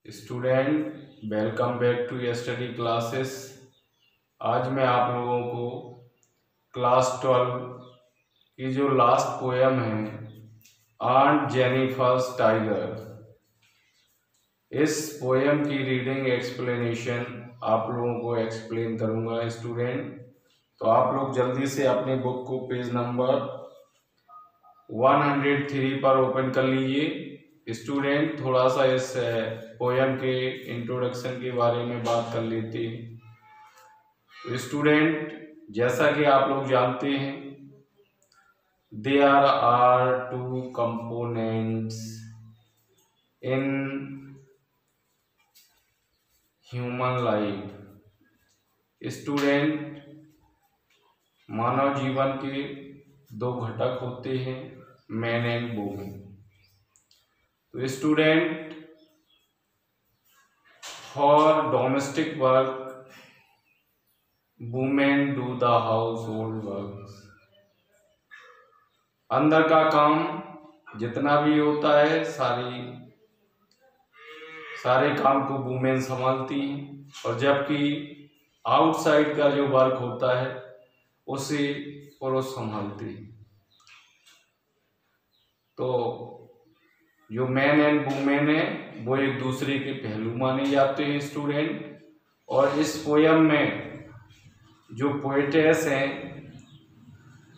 Student, welcome back to study classes. आज मैं आप लोगों को क्लास 12 की जो लास्ट पोएम है आंट जेनिफर्स टाइगर, इस पोएम की रीडिंग एक्सप्लेनेशन आप लोगों को एक्सप्लेन करूंगा। स्टूडेंट, तो आप लोग जल्दी से अपने बुक को पेज नंबर 103 पर ओपन कर लीजिए। स्टूडेंट, थोड़ा सा इस पोएम के इंट्रोडक्शन के बारे में बात कर लेते हैं। स्टूडेंट, जैसा कि आप लोग जानते हैं, there are two components in human life. Student, मानव जीवन के दो घटक होते हैं, मैन एंड वुमेन। तो student, for domestic work women do the household work. अंदर का काम जितना भी होता है सारे काम को वुमेन संभालती हैं, और जबकि आउटसाइड का जो वर्क होता है उसे पुरुष संभालते हैं। तो जो मैन एंड वुमेन है वो एक दूसरे के पहलू माने जाते हैं। स्टूडेंट, और इस पोयम में जो पोएटेस हैं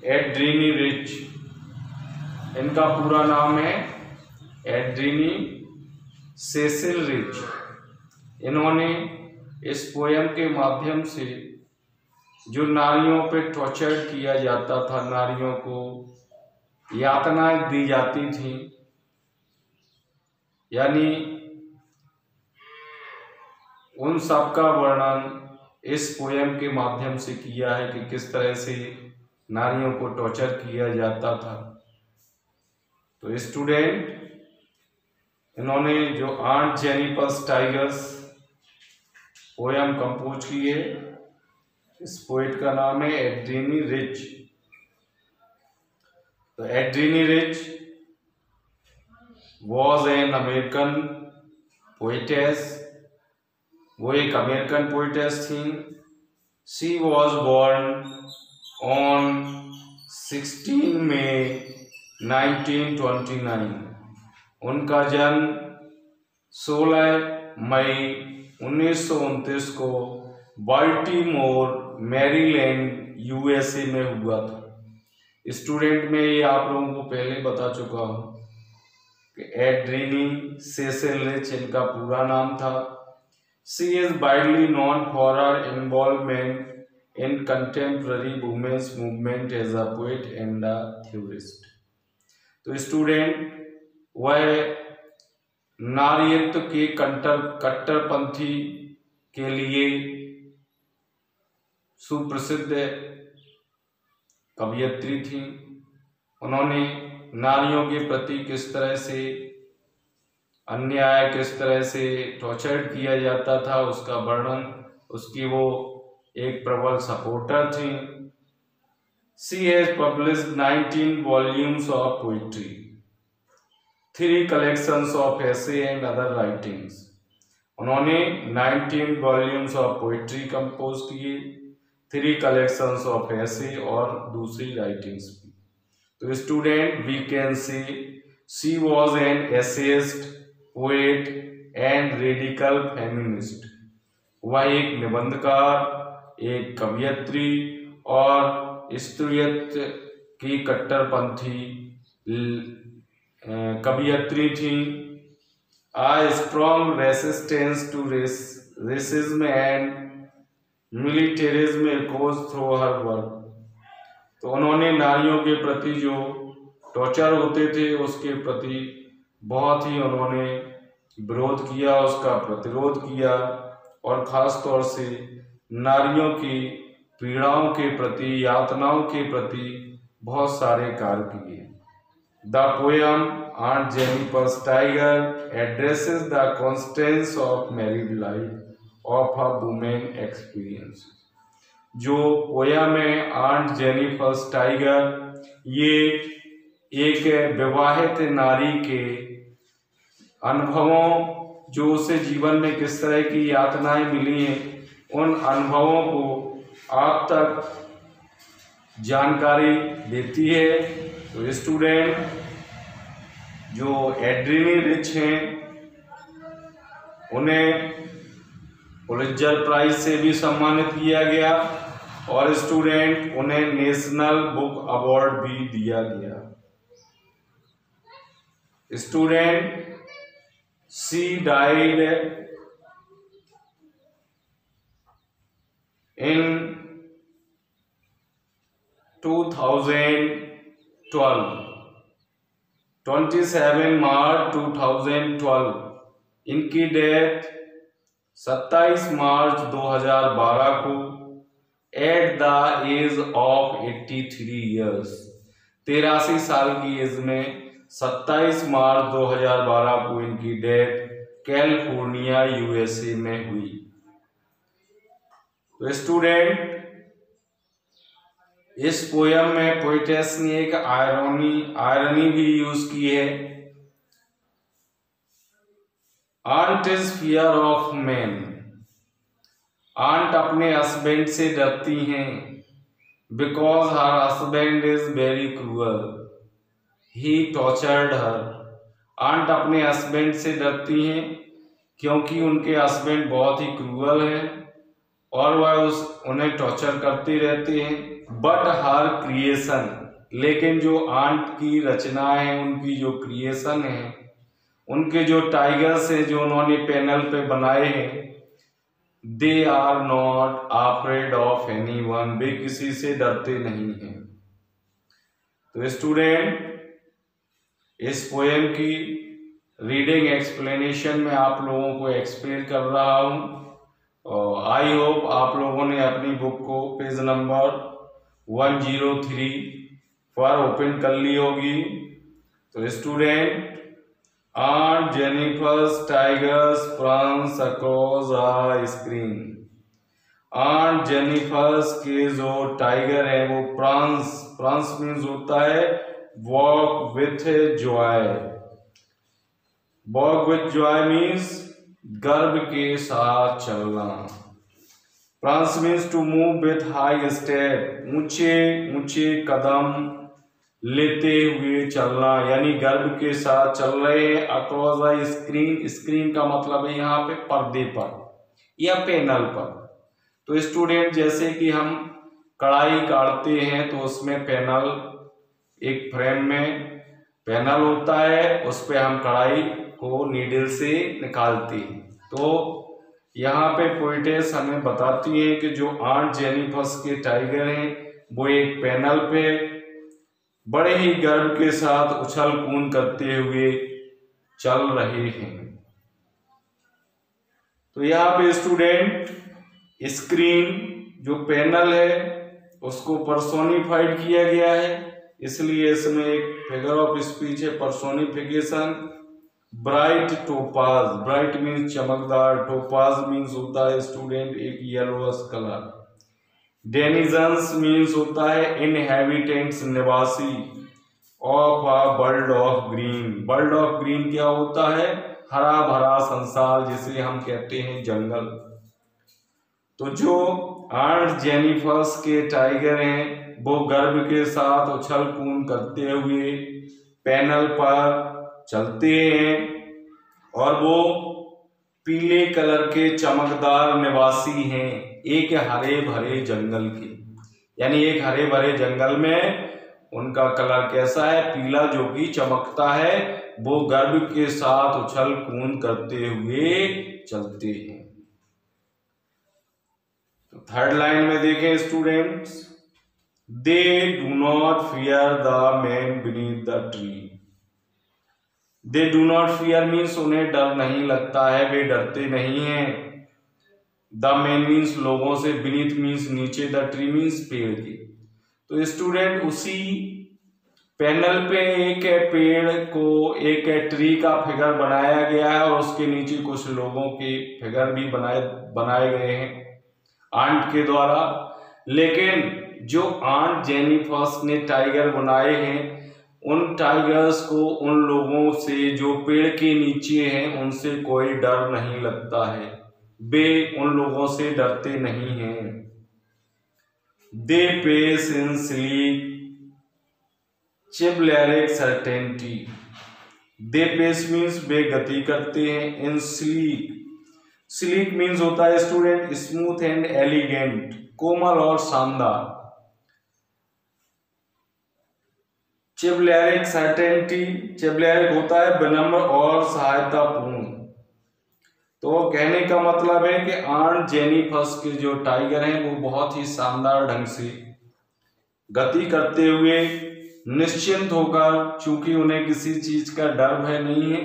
एड्रीनी रिच, इनका पूरा नाम है एड्रीनी सेसिल रिच। इन्होंने इस पोयम के माध्यम से जो नारियों पे टॉर्चर किया जाता था, नारियों को यातनाएं दी जाती थी, यानी उन सब का वर्णन इस पोयम के माध्यम से किया है कि किस तरह से नारियों को टॉर्चर किया जाता था। तो स्टूडेंट, इन्होंने जो aunt Jennifer's tigers poem compose की है, इस पोएट का नाम है एड्रीनी रिच। तो Adrienne Rich was an American poetess, वो एक अमेरिकन पोएटेस थी। She was born on 16 May 1929। उनका जन्म 16 मई 1929 को बाल्टीमोर, मैरीलैंड, यूएसए में हुआ था। स्टूडेंट, में ये आप लोगों को पहले बता चुका हूं कि एड्रीनी सेसिल रिच इनका पूरा नाम था। She is widely known for her involvement in contemporary women's movement as a poet and a theorist. तो स्टूडेंट, वह नारीत्व के कट्टरपंथी के लिए सुप्रसिद्ध कवयित्री थी। उन्होंने नारियों के प्रति किस तरह से अन्याय, किस तरह से टॉर्चर किया जाता था उसका वर्णन, उसकी वो एक प्रबल सपोर्टर थी। She has published 19 volumes of poetry, 3 collections of essay and other writings. उन्होंने 19 वॉल्यूम्स ऑफ पोइट्री कंपोज किए, 3 कलेक्शंस ऑफ एसे और दूसरी राइटिंग्स भी। तो student, we can see she was an essayist, poet and radical feminist. वह एक निबंधकार, एक कवयित्री और स्त्रीत्व की कट्टरपंथी कवयित्री थी। A strong resistance to racism and militarism echoes through her work। तो उन्होंने नारियों के प्रति जो टॉर्चर होते थे उसके प्रति बहुत ही उन्होंने विरोध किया, उसका प्रतिरोध किया, और खास तौर से नारियों की पीड़ाओं के प्रति, यातनाओं के प्रति बहुत सारे कार्य किए। The poem aunt Jennifer's tiger addresses the constraints of married life of a woman experience। जो पोयम है आंट जेनिफर्स टाइगर, ये एक विवाहित नारी के अनुभवों जो उसे जीवन में किस तरह की यातनाएं मिली हैं, उन अनुभवों को आप तक जानकारी देती है। तो स्टूडेंट, जो एड्रीनी रिच हैं उन्हें पुलित्जर प्राइज से भी सम्मानित किया गया और स्टूडेंट उन्हें नेशनल बुक अवार्ड भी दिया गया। Student, she died in 2012, 27 March 2012। इनकी डेथ 27 मार्च 2012 को at the age of 83 years, 83 साल की एज में 27 मार्च 2012 को इनकी डेथ कैलिफोर्निया यूएसए में हुई। तो स्टूडेंट, इस पोयम में पोइटेस ने एक आयरनी भी यूज की है। Aunt is fear of man. Aunt अपने हस्बैंड से डरती हैं because her husband is very cruel, he tortured her. Aunt अपने हस्बैंड से डरती हैं क्योंकि उनके हस्बैंड बहुत ही क्रूअल हैं और वह उन्हें टॉर्चर करते रहते हैं। बट हर क्रिएशन, लेकिन जो आंट की रचनाएं हैं, उनकी जो क्रिएशन है, उनके जो टाइगर्स हैं जो उन्होंने पैनल पे बनाए हैं, they are not afraid of anyone, वे किसी से डरते नहीं हैं। तो स्टूडेंट, इस पोएम की रीडिंग एक्सप्लेनेशन में आप लोगों को एक्सप्लेन कर रहा हूं और आई होप आप लोगों ने अपनी बुक को पेज नंबर 103 पर ओपन कर ली होगी। तो student, Aunt Jennifer's tigers prance across a screen। Aunt Jennifer's के जो टाइगर है वो प्रांस मीन्स होता है walk with joy. Walk with joy means गर्व के साथ चलना। Prance means to move with high step, ऊंचे ऊंचे कदम लेते हुए चलना, यानी गर्व के साथ चल रहे हैं अक्रॉस द स्क्रीन। स्क्रीन का मतलब है यहाँ पे पर्दे पर या पैनल पर। तो स्टूडेंट, जैसे कि हम कढ़ाई काटते हैं तो उसमें पैनल, एक फ्रेम में पैनल होता है, उस पे हम कढ़ाई को नीडल से निकालते हैं। तो यहाँ पे पोइटेस हमें बताती है कि जो आंट जेनिफर के टाइगर हैं वो एक पैनल पे बड़े ही गर्व के साथ उछल कूद करते हुए चल रहे हैं। तो यहाँ पे स्टूडेंट, स्क्रीन जो पैनल है उसको पर्सोनिफाइड किया गया है, इसलिए इसमें एक फिगर ऑफ स्पीच है, personification. Bright topaz, bright means चमकदार, टोपाज मीन्स होता है स्टूडेंट एक येलोस कलर। डेनिजन्स मीन्स होता है इनहेबिटेंट्स, निवासी of a world of green. World of green क्या होता है? हरा भरा संसार, जिसे हम कहते हैं जंगल। तो जो आंट जेनिफर्स के टाइगर हैं वो गर्व के साथ उछल कूद करते हुए पैनल पर चलते हैं और वो पीले कलर के चमकदार निवासी हैं एक हरे भरे जंगल के, यानी एक हरे भरे जंगल में उनका कलर कैसा है? पीला, जो कि चमकता है। वो गर्व के साथ उछल कूद करते हुए चलते हैं। तो थर्ड लाइन में देखें students, they do not fear the man beneath the tree. They do not fear means उन्हें डर नहीं लगता है, वे डरते नहीं हैं। द मैन मीन्स लोगों से, बीनीथ मीन्स नीचे, द ट्री मीन्स पेड़ की। तो स्टूडेंट, उसी पैनल पे एक पेड़ को, एक ट्री का फिगर बनाया गया है और उसके नीचे कुछ लोगों के फिगर भी बनाए गए हैं आंट के द्वारा। लेकिन जो आंट जेनिफर ने टाइगर बनाए हैं उन टाइगर्स को उन लोगों से जो पेड़ के नीचे हैं उनसे कोई डर नहीं लगता है, वे उन लोगों से डरते नहीं हैं। They pace in sleek chivalric certainty. They pace means वे गति करते हैं, इन स्लीक, स्लीक मीन्स होता है स्टूडेंट स्मूथ एंड एलिगेंट, कोमल और शानदार। चिबलेरिक सर्टेनिटी, चिबलेरिक होता है विनम्र और सहायतापूर्ण। तो कहने का मतलब है कि आंट जेनिफर्स के जो टाइगर हैं वो बहुत ही शानदार ढंग से गति करते हुए निश्चिंत होकर, चूंकि उन्हें किसी चीज का डर भय नहीं है,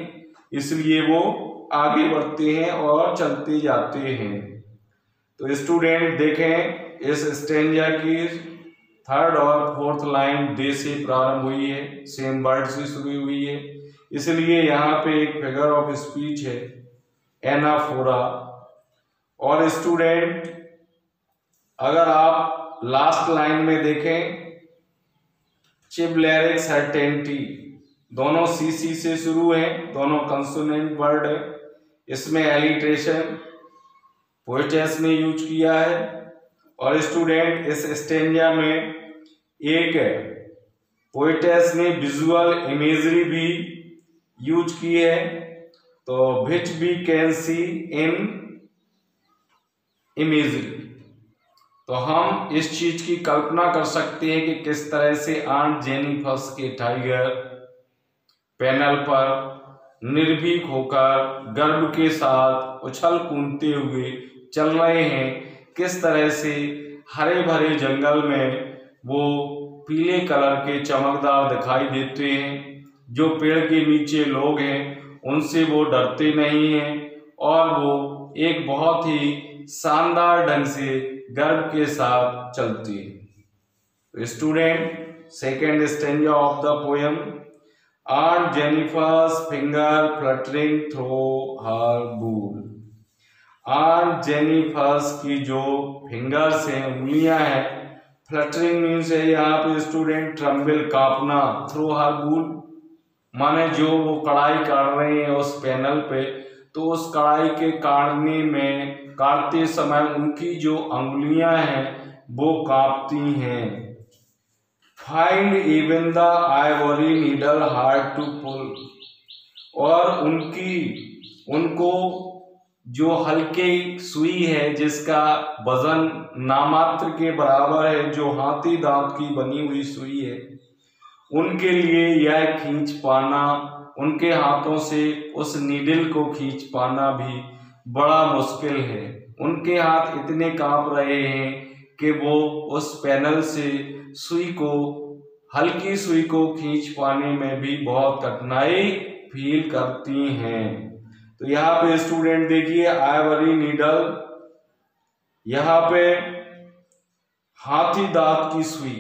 इसलिए वो आगे बढ़ते हैं और चलते जाते हैं। तो स्टूडेंट देखें इस स्टेंजा की थर्ड और फोर्थ लाइन दे से प्रारंभ हुई है, सेम वर्ड से शुरू हुई है, इसलिए यहाँ पे एक फिगर ऑफ स्पीच है एनाफोरा। और स्टूडेंट अगर आप लास्ट लाइन में देखें चिबलेरिक सर्टेनिटी, दोनों सीसी से शुरू है, दोनों कंसोनेंट वर्ड है, इसमें एलिट्रेशन पोएटेस ने यूज किया है। और स्टूडेंट इस स्टेंजा में एक पोएटेस ने विजुअल इमेजरी भी यूज की है, तो which we can see in imagery. तो हम इस चीज की कल्पना कर सकते हैं कि किस तरह से आंट जेनिफर्स के टाइगर पैनल पर निर्भीक होकर गर्व के साथ उछल कूदते हुए चल रहे हैं, किस तरह से हरे भरे जंगल में वो पीले कलर के चमकदार दिखाई देते हैं, जो पेड़ के नीचे लोग हैं उनसे वो डरते नहीं हैं और वो एक बहुत ही शानदार ढंग से गर्व के साथ चलती है। Student second stanza of the poem, aunt Jennifer's finger fluttering through her wool. Aunt Jennifer's की जो फिंगर्स हैं, उंगलियां हैं, फ्लटरिंग मीन्स है यहाँ पे स्टूडेंट ट्रम्बल, कांपना, थ्रू हर बूल माने जो वो कढ़ाई काट रहे हैं उस पैनल पे, तो उस कढ़ाई के काटते समय उनकी जो अंगुलियां हैं वो कांपती हैं। Find even the ivory needle hard to pull, और उनको जो हल्की सुई है जिसका वजन नामात्र के बराबर है, जो हाथी दांत की बनी हुई सुई है, उनके लिए यह खींच पाना, उनके हाथों से उस नीडल को खींच पाना भी बड़ा मुश्किल है। उनके हाथ इतने कांप रहे हैं कि वो उस पैनल से हल्की सुई को खींच पाने में भी बहुत कठिनाई फील करती हैं। तो यहाँ पे स्टूडेंट देखिए आइवरी नीडल, यहाँ पे हाथी दांत की सुई,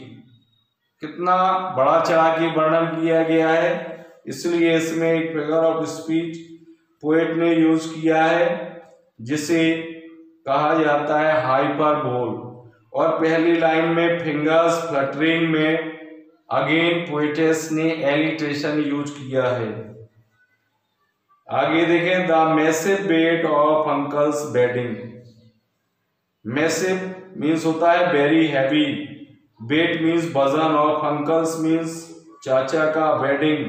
कितना बड़ा चढ़ा के वर्णन किया गया है, इसलिए इसमें एक फिगर ऑफ स्पीच पोएट ने यूज किया है जिसे कहा जाता है हाइपरबोल। और पहली लाइन में फिंगर्स फ्लटरिंग में अगेन पोएटेस ने एलिट्रेशन यूज किया है। आगे देखें the massive weight of uncle's bedding. Massive means होता है वेरी हैवी, वेट मीन्स वजन, ऑफ अंकल्स मीन्स चाचा का, बेडिंग।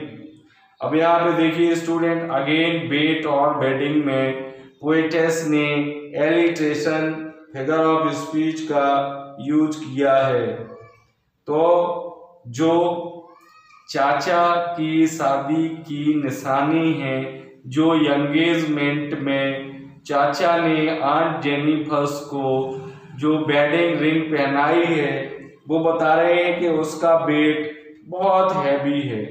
अब यहाँ पे देखिए स्टूडेंट अगेन वेट और बेडिंग में पोएटेस ने एलिट्रेशन फिगर ऑफ स्पीच का यूज किया है। तो जो चाचा की शादी की निशानी है, जो एंगेजमेंट में चाचा ने आंट जेनिफर्स को जो वेडिंग रिंग पहनाई है, वो बता रहे हैं कि उसका वेट बहुत हैवी है।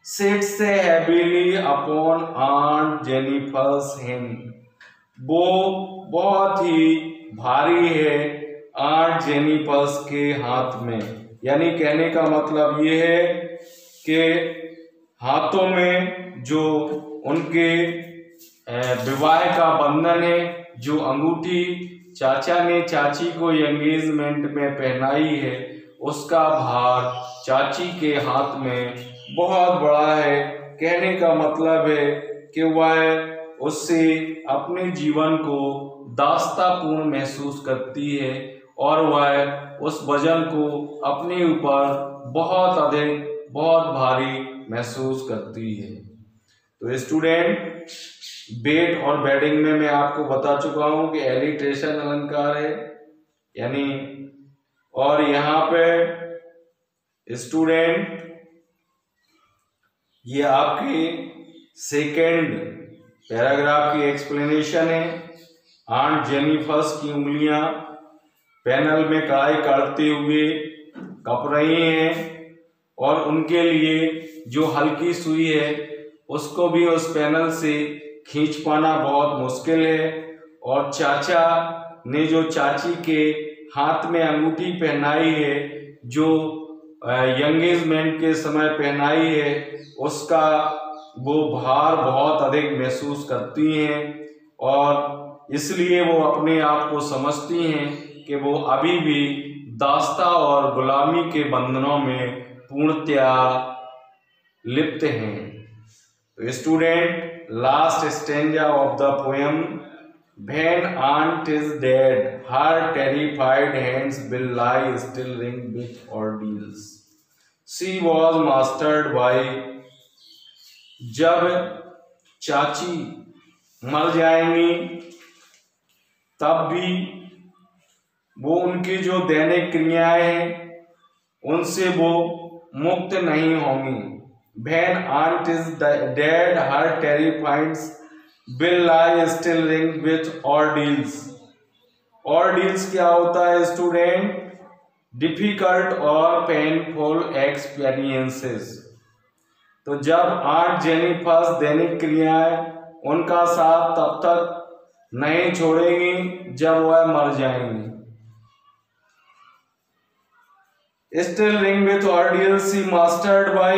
Sits heavily upon aunt Jennifer's hand, वो बहुत ही भारी है आंट जेनिफर्स के हाथ में। यानी कहने का मतलब ये है कि हाथों में जो उनके विवाह का बंधन है, जो अंगूठी चाचा ने चाची को एंगेजमेंट में पहनाई है, उसका भार चाची के हाथ में बहुत बड़ा है। कहने का मतलब है कि वह उससे अपने जीवन को दास्तापूर्ण महसूस करती है और वह उस वजन को अपने ऊपर बहुत अधिक, बहुत भारी महसूस करती है। तो स्टूडेंट, बेड और बेडिंग में मैं आपको बता चुका हूं कि एलिट्रेशन अलंकार है, यानी, और यहाँ पे स्टूडेंट ये आपके सेकेंड पैराग्राफ की एक्सप्लेनेशन है। आंट जेनिफर्स की उंगलियां पैनल में कढ़ाई काटते हुए कप रही हैं और उनके लिए जो हल्की सुई है उसको भी उस पैनल से खींच पाना बहुत मुश्किल है। और चाचा ने जो चाची के हाथ में अंगूठी पहनाई है, जो एंगेजमेंट के समय पहनाई है, उसका वो भार बहुत अधिक महसूस करती हैं और इसलिए वो अपने आप को समझती हैं कि वो अभी भी दास्ता और गुलामी के बंधनों में पूर्णतया लिप्त हैं। तो student, last stanza of the poem, When aunt is dead, her terrified hands will lie still ringed with ordeals. She was mastered by, जब चाची मर जाएंगी तब भी वो उनकी जो दैनिक क्रियाएं हैं उनसे वो मुक्त नहीं होंगी। When aunt is dead, her terrified will lie still ringed with ordeals. Ordeals क्या होता है स्टूडेंट? डिफिकल्ट और पेनफुल एक्सपीरियंसेस। तो जब आंट जेनिफर्स दैनिक क्रियाएं उनका साथ तब तक नहीं छोड़ेंगी जब वह मर जाएंगी। Still ringed with ordeals, she mastered by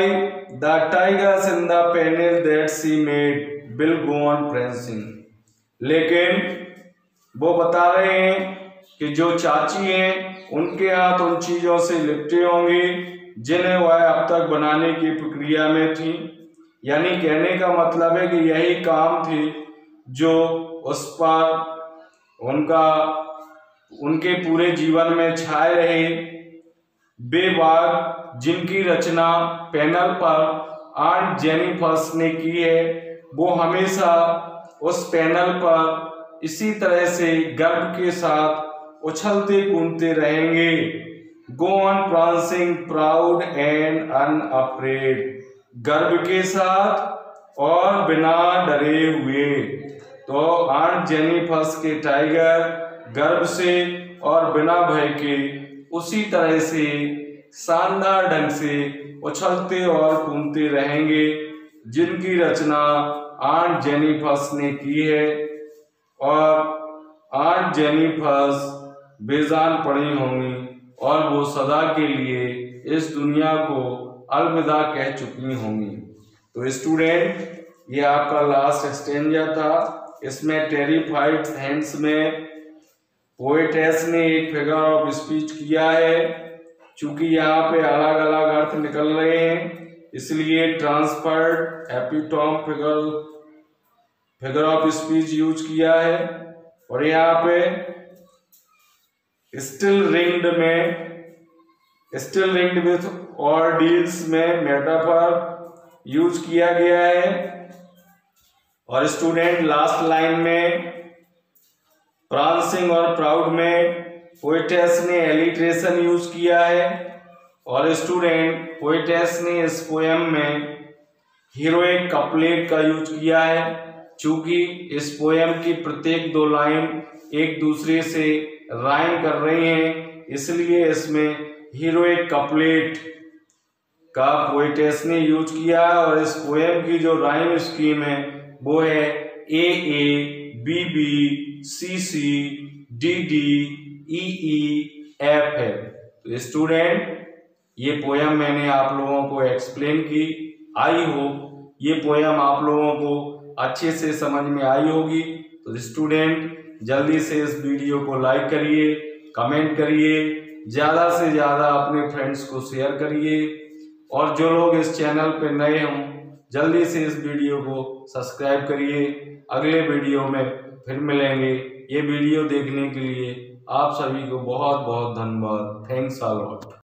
the tigers in the panel that she made will go on prancing. लेकिन वो बता रहे हैं कि जो चाची हैं उनके हाथ उन चीजों से लिपटे होंगे जिन्हें वह अब तक बनाने की प्रक्रिया में थी। यानी कहने का मतलब है कि यही काम थी जो उस पर उनके पूरे जीवन में छाए रहे। वे वाक्य जिनकी रचना पैनल पर आंट जेनिफर्स ने की है वो हमेशा उस पैनल पर इसी तरह से गर्व के साथ उछलते कूदते रहेंगे। Go on prancing proud and unafraid, गर्व के साथ और बिना डरे हुए। तो आंट जेनिफर्स के टाइगर गर्व से और बिना भय के उसी तरह से शानदार ढंग से उछलते और कूदते रहेंगे जिनकी रचना आंट जेनिफर्स ने की है। और आंट जेनिफर्स बेजान पड़ी होंगी और वो सदा के लिए इस दुनिया को अलविदा कह चुकी होंगी। तो स्टूडेंट, ये आपका लास्ट स्टेंजा था। इसमें टेरिफाइड हैंड्स में पोएटेस ने एक फिगर ऑफ स्पीच किया है। चूंकि यहाँ पे अलग अलग अर्थ निकल रहे हैं इसलिए transferred epitome figure of speech use किया है। और यहाँ पे स्टिल रिंग्ड विथ ऑर्डील्स में मेटाफर यूज किया गया है। और स्टूडेंट, लास्ट लाइन में प्रांसिंग और प्राउड में पोएटेस ने एलिट्रेशन यूज किया है। और स्टूडेंट, पोएटेस ने इस पोएम में हीरोइक कपलेट का यूज किया है। चूंकि इस पोएम की प्रत्येक दो लाइन एक दूसरे से राइम कर रही हैं इसलिए इसमें हीरोइक कपलेट का पोएटेस ने यूज किया है। और इस पोएम की जो राइम स्कीम है वो है A B B C C D D E E F है। तो स्टूडेंट, ये पोयम मैंने आप लोगों को एक्सप्लेन की। आई होप ये पोयम आप लोगों को अच्छे से समझ में आई होगी। तो स्टूडेंट, जल्दी से इस वीडियो को लाइक करिए, कमेंट करिए, ज़्यादा से ज़्यादा अपने फ्रेंड्स को शेयर करिए। और जो लोग इस चैनल पे नए हों जल्दी से इस वीडियो को सब्सक्राइब करिए। अगले वीडियो में फिर मिलेंगे। ये वीडियो देखने के लिए आप सभी को बहुत बहुत धन्यवाद। Thanks a lot.